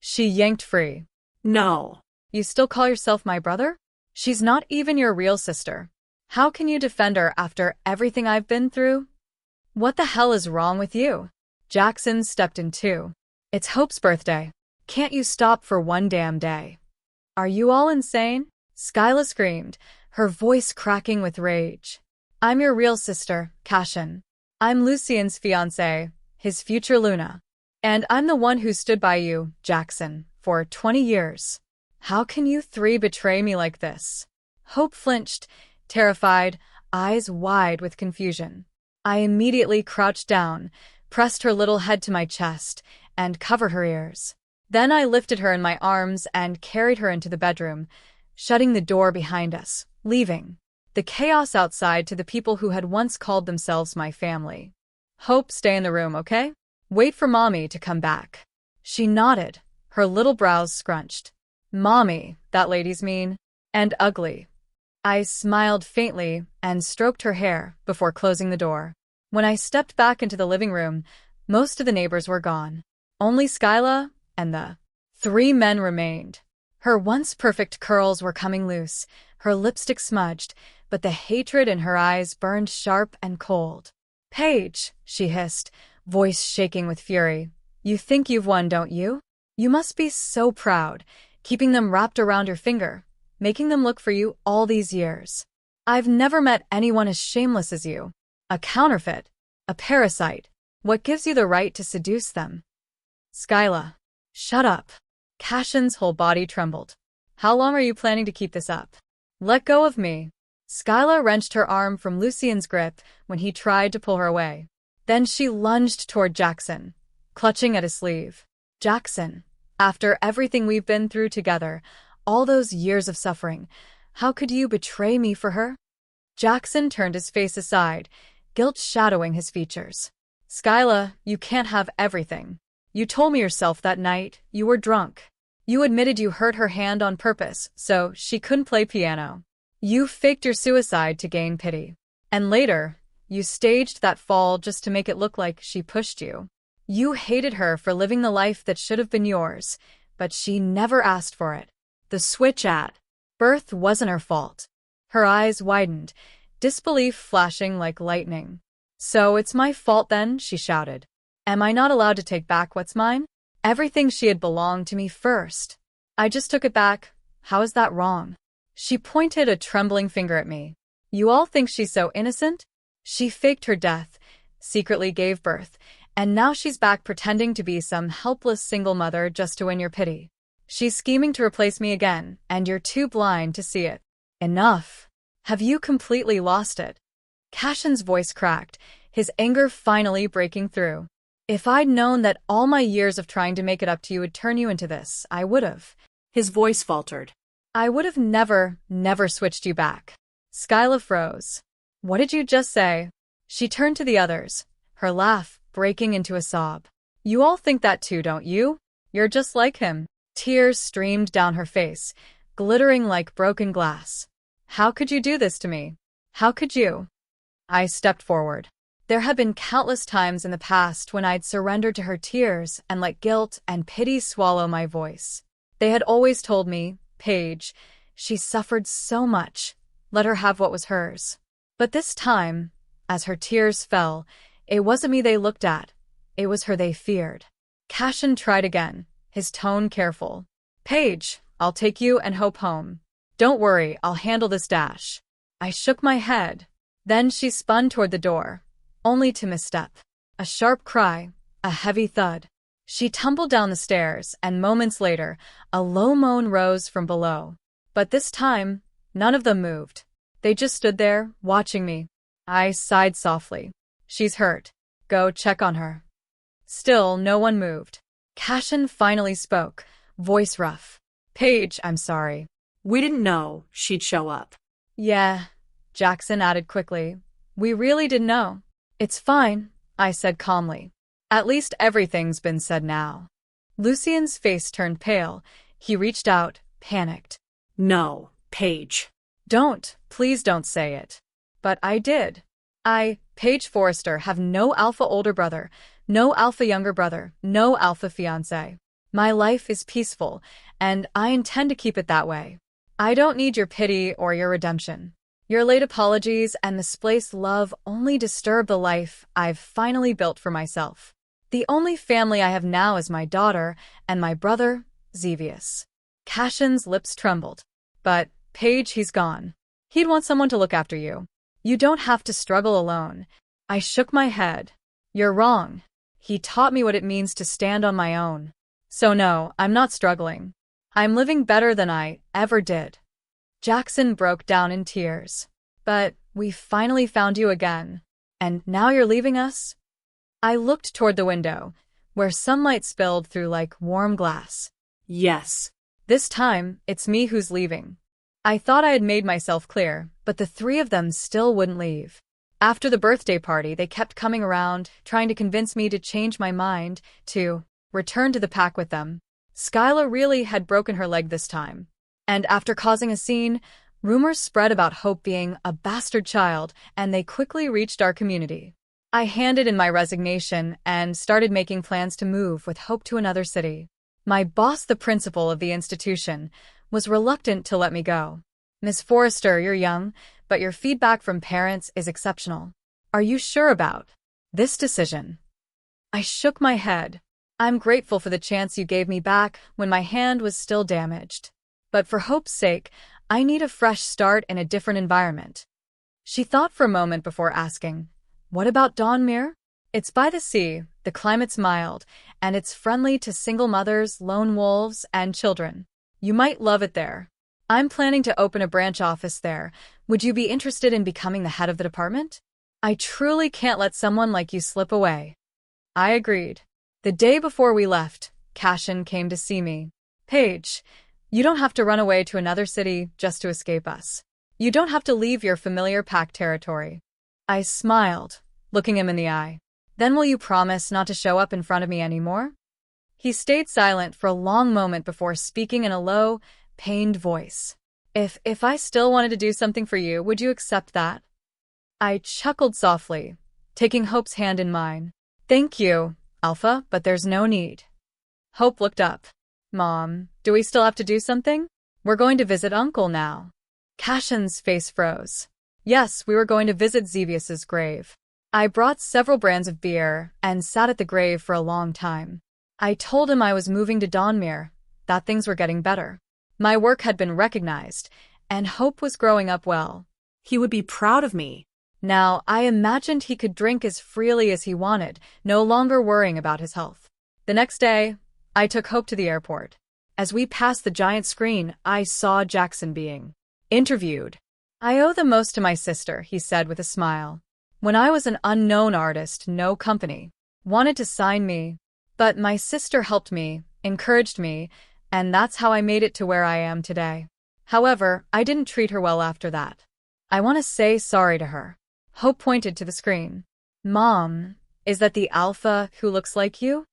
She yanked free. No. You still call yourself my brother? She's not even your real sister. How can you defend her after everything I've been through? What the hell is wrong with you? Jackson stepped in too. It's Hope's birthday. Can't you stop for one damn day? Are you all insane? Skyla screamed, her voice cracking with rage. I'm your real sister, Cashin. I'm Lucien's fiancé, his future Luna. And I'm the one who stood by you, Jackson, for 20 years. How can you three betray me like this? Hope flinched, terrified, eyes wide with confusion. I immediately crouched down, pressed her little head to my chest, and covered her ears. Then I lifted her in my arms and carried her into the bedroom, shutting the door behind us, leaving the chaos outside to the people who had once called themselves my family. Hope, stay in the room, okay? Wait for Mommy to come back. She nodded, her little brows scrunched. Mommy, that lady's mean and ugly. I smiled faintly and stroked her hair before closing the door. When I stepped back into the living room, most of the neighbors were gone. Only Skyla and the three men remained. Her once perfect curls were coming loose, her lipstick smudged, but the hatred in her eyes burned sharp and cold. Paige, she hissed, voice shaking with fury. You think you've won, don't you? You must be so proud, keeping them wrapped around your finger, making them look for you all these years. I've never met anyone as shameless as you. A counterfeit, a parasite. What gives you the right to seduce them? Skyla, shut up. Cashin's whole body trembled. How long are you planning to keep this up? Let go of me. Skyla wrenched her arm from Lucien's grip when he tried to pull her away. Then she lunged toward Jackson, clutching at his sleeve. Jackson, after everything we've been through together, all those years of suffering, how could you betray me for her? Jackson turned his face aside, guilt shadowing his features. Skyla, you can't have everything. You told me yourself that night you were drunk. You admitted you hurt her hand on purpose so she couldn't play piano. You faked your suicide to gain pity. And later, you staged that fall just to make it look like she pushed you. You hated her for living the life that should have been yours, but she never asked for it. The switch at birth wasn't her fault. Her eyes widened, disbelief flashing like lightning. So it's my fault then, she shouted. Am I not allowed to take back what's mine? Everything she had belonged to me first. I just took it back. How is that wrong? She pointed a trembling finger at me. You all think she's so innocent? She faked her death, secretly gave birth, and now she's back pretending to be some helpless single mother just to win your pity. She's scheming to replace me again, and you're too blind to see it. Enough. Have you completely lost it? Cashin's voice cracked, his anger finally breaking through. If I'd known that all my years of trying to make it up to you would turn you into this, I would've. His voice faltered. I would've never switched you back. Skyla froze. What did you just say? She turned to the others, her laugh breaking into a sob. You all think that too, don't you? You're just like him. Tears streamed down her face, glittering like broken glass. How could you do this to me? How could you? I stepped forward. There had been countless times in the past when I'd surrendered to her tears and let guilt and pity swallow my voice. They had always told me, Paige, she suffered so much. Let her have what was hers. But this time, as her tears fell, it wasn't me they looked at. It was her they feared. Cashin tried again, his tone careful. Paige, I'll take you and Hope home. Don't worry, I'll handle this dash. I shook my head. Then she spun toward the door, only to misstep. A sharp cry, a heavy thud. She tumbled down the stairs, and moments later, a low moan rose from below. But this time, none of them moved. They just stood there, watching me. I sighed softly. She's hurt. Go check on her. Still, no one moved. Cashin finally spoke, voice rough. Paige, I'm sorry. We didn't know she'd show up. Yeah, Jackson added quickly. We really didn't know. It's fine, I said calmly. At least everything's been said now. Lucien's face turned pale. He reached out, panicked. No, Paige. Please don't say it. But I did. I, Paige Forrester, have no alpha older brother, no alpha younger brother, no alpha fiancé. My life is peaceful, and I intend to keep it that way. I don't need your pity or your redemption. Your late apologies and misplaced love only disturb the life I've finally built for myself. The only family I have now is my daughter and my brother, Xevious. Cashin's lips trembled. But, Paige, he's gone. He'd want someone to look after you. You don't have to struggle alone. I shook my head. You're wrong. He taught me what it means to stand on my own. So no, I'm not struggling. I'm living better than I ever did. Jackson broke down in tears. But we finally found you again. And now you're leaving us? I looked toward the window, where sunlight spilled through like warm glass. Yes. This time, it's me who's leaving. I thought I had made myself clear, but the three of them still wouldn't leave. After the birthday party, they kept coming around, trying to convince me to change my mind, to return to the pack with them. Skyla really had broken her leg this time. And after causing a scene, rumors spread about Hope being a bastard child, and they quickly reached our community. I handed in my resignation and started making plans to move with Hope to another city. My boss, the principal of the institution, was reluctant to let me go. Miss Forrester, you're young, but your feedback from parents is exceptional. Are you sure about this decision? I shook my head. I'm grateful for the chance you gave me back when my hand was still damaged. But for Hope's sake, I need a fresh start in a different environment. She thought for a moment before asking, what about Dawnmere? It's by the sea, the climate's mild, and it's friendly to single mothers, lone wolves, and children. You might love it there. I'm planning to open a branch office there. Would you be interested in becoming the head of the department? I truly can't let someone like you slip away. I agreed. The day before we left, Cashin came to see me. Paige, you don't have to run away to another city just to escape us. You don't have to leave your familiar pack territory. I smiled, looking him in the eye. Then will you promise not to show up in front of me anymore? He stayed silent for a long moment before speaking in a low, pained voice. If I still wanted to do something for you, would you accept that? I chuckled softly, taking Hope's hand in mine. Thank you, Alpha, but there's no need. Hope looked up. Mom, do we still have to do something? We're going to visit Uncle now. Cashin's face froze. Yes, we were going to visit Xevious's grave. I brought several brands of beer and sat at the grave for a long time. I told him I was moving to Dawnmere, that things were getting better. My work had been recognized, and Hope was growing up well. He would be proud of me. Now, I imagined he could drink as freely as he wanted, no longer worrying about his health. The next day, I took Hope to the airport. As we passed the giant screen, I saw Jackson being interviewed. "I owe the most to my sister," he said with a smile. "When I was an unknown artist, no company wanted to sign me. But my sister helped me, encouraged me, and that's how I made it to where I am today. However, I didn't treat her well after that. I want to say sorry to her." Hope pointed to the screen. "Mom, is that the alpha who looks like you?"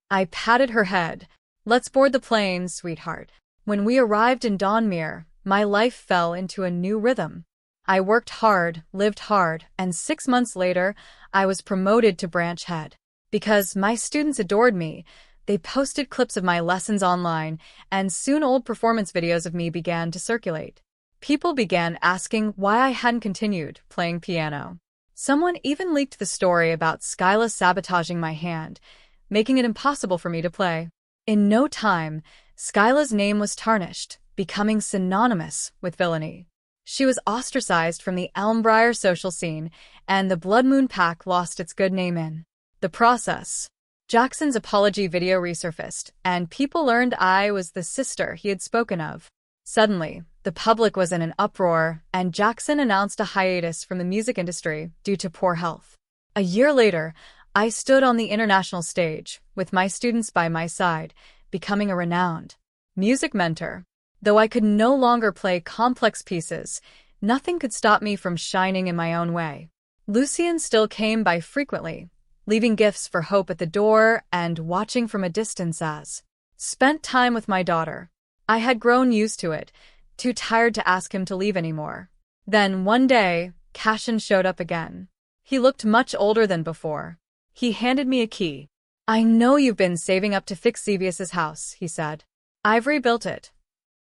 I patted her head. "Let's board the plane, sweetheart." When we arrived in Dawnmere, my life fell into a new rhythm. I worked hard, lived hard, and 6 months later, I was promoted to branch head. Because my students adored me, they posted clips of my lessons online, and soon old performance videos of me began to circulate. People began asking why I hadn't continued playing piano. Someone even leaked the story about Skyla sabotaging my hand, making it impossible for me to play. In no time, Skyla's name was tarnished, becoming synonymous with villainy. She was ostracized from the Elmbriar social scene, and the Bloodmoon Pack lost its good name in the process. Jackson's apology video resurfaced, and people learned I was the sister he had spoken of. Suddenly, the public was in an uproar, and Jackson announced a hiatus from the music industry due to poor health. A year later, I stood on the international stage, with my students by my side, becoming a renowned music mentor. Though I could no longer play complex pieces, nothing could stop me from shining in my own way. Lucien still came by frequently, leaving gifts for Hope at the door and watching from a distance as spent time with my daughter. I had grown used to it, too tired to ask him to leave anymore. Then, one day, Cashin showed up again. He looked much older than before. He handed me a key. "I know you've been saving up to fix Xevious' house," he said. "I've rebuilt it.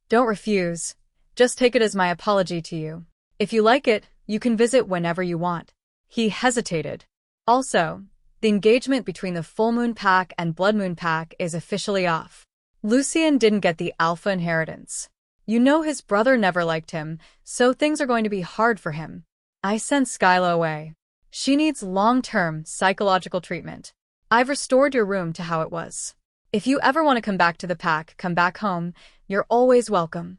Don't refuse. Just take it as my apology to you. If you like it, you can visit whenever you want." He hesitated. "Also, the engagement between the Full Moon Pack and Bloodmoon Pack is officially off. Lucien didn't get the alpha inheritance. You know his brother never liked him, so things are going to be hard for him. I sent Skyla away. She needs long-term psychological treatment. I've restored your room to how it was. If you ever want to come back to the pack, come back home. You're always welcome."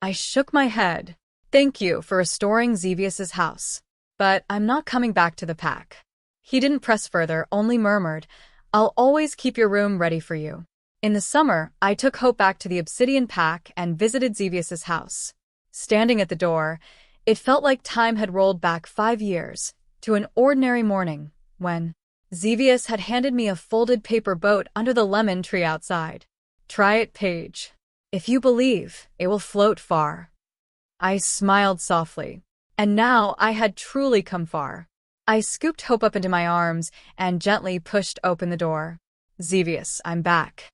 I shook my head. "Thank you for restoring Xevious' house. But I'm not coming back to the pack." He didn't press further, only murmured, "I'll always keep your room ready for you." In the summer, I took Hope back to the Obsidian Pack and visited Xevious' house. Standing at the door, it felt like time had rolled back 5 years, to an ordinary morning, when Xevious had handed me a folded paper boat under the lemon tree outside. "Try it, Paige. If you believe, it will float far." I smiled softly. And now I had truly come far. I scooped Hope up into my arms and gently pushed open the door. "Xevious, I'm back."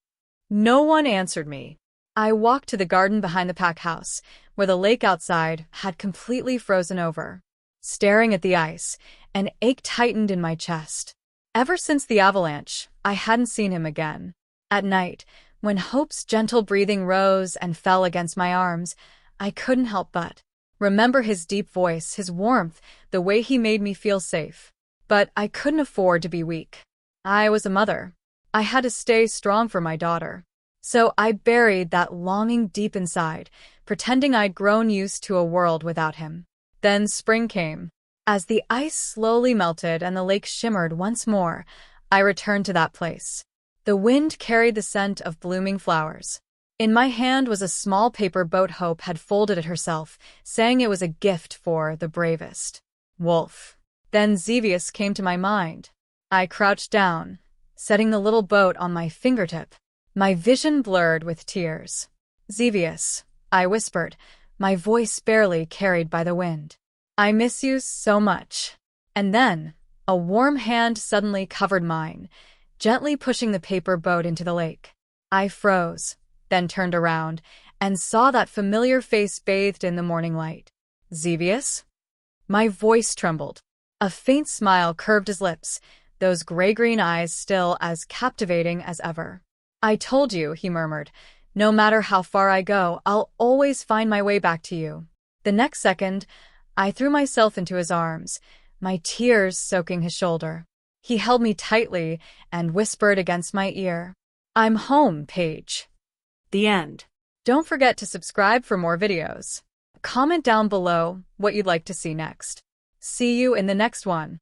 No one answered me. I walked to the garden behind the pack house, where the lake outside had completely frozen over. Staring at the ice, an ache tightened in my chest. Ever since the avalanche, I hadn't seen him again. At night, when Hope's gentle breathing rose and fell against my arms, I couldn't help but remember his deep voice, his warmth, the way he made me feel safe. But I couldn't afford to be weak. I was a mother. I had to stay strong for my daughter. So I buried that longing deep inside, pretending I'd grown used to a world without him. Then spring came. As the ice slowly melted and the lake shimmered once more, I returned to that place. The wind carried the scent of blooming flowers. In my hand was a small paper boat Hope had folded it herself, saying it was a gift for the bravest wolf. Then Xevious came to my mind. I crouched down, setting the little boat on my fingertip. My vision blurred with tears. "Xevious," I whispered, my voice barely carried by the wind. "I miss you so much." And then, a warm hand suddenly covered mine, gently pushing the paper boat into the lake. I froze, then turned around, and saw that familiar face bathed in the morning light. "Xevious?" My voice trembled. A faint smile curved his lips, those gray-green eyes still as captivating as ever. "I told you," he murmured. "No matter how far I go, I'll always find my way back to you." The next second, I threw myself into his arms, my tears soaking his shoulder. He held me tightly and whispered against my ear, "I'm home, Paige." The end. Don't forget to subscribe for more videos. Comment down below what you'd like to see next. See you in the next one.